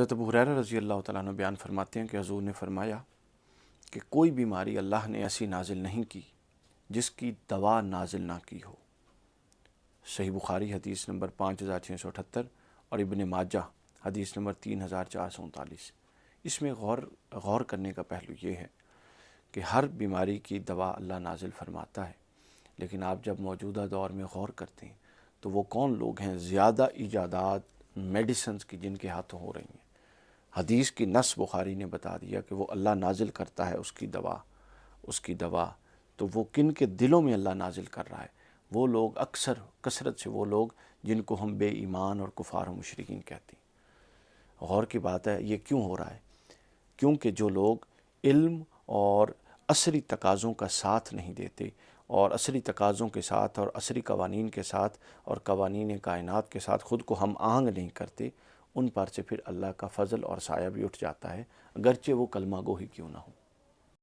حضرت ابو ہریرہ رضی اللہ تعالیٰ عنہ بیان فرماتے ہیں کہ حضور نے فرمایا کہ کوئی بیماری اللہ نے ایسی نازل نہیں کی جس کی دوا نازل نہ کی ہو۔ صحیح بخاری حدیث نمبر 5678 اور ابن ماجہ حدیث نمبر 3439۔ اس میں غور کرنے کا پہلو یہ ہے کہ ہر بیماری کی دوا اللہ نازل فرماتا ہے، لیکن آپ جب موجودہ دور میں غور کرتے ہیں تو وہ کون لوگ ہیں زیادہ ایجادات میڈیسنز کی جن کے ہاتھوں ہو رہی ہیں۔ حدیث کی نص بخاری نے بتا دیا کہ وہ اللہ نازل کرتا ہے اس کی دوا تو وہ کن کے دلوں میں اللہ نازل کر رہا ہے؟ وہ لوگ اکثر کثرت سے وہ لوگ جن کو ہم بے ایمان اور کفار و مشرکین کہتے ہیں۔ غور کی بات ہے یہ کیوں ہو رہا ہے؟ کیونکہ جو لوگ علم اور عصری تقاضوں کا ساتھ نہیں دیتے اور عصری تقاضوں کے ساتھ اور عصری قوانین کے ساتھ اور قوانین کائنات کے ساتھ خود کو ہم آہنگ نہیں کرتے، ان پر سے پھر اللہ کا فضل اور سایہ بھی اٹھ جاتا ہے، اگرچہ وہ کلمہ گو ہی کیوں نہ ہو۔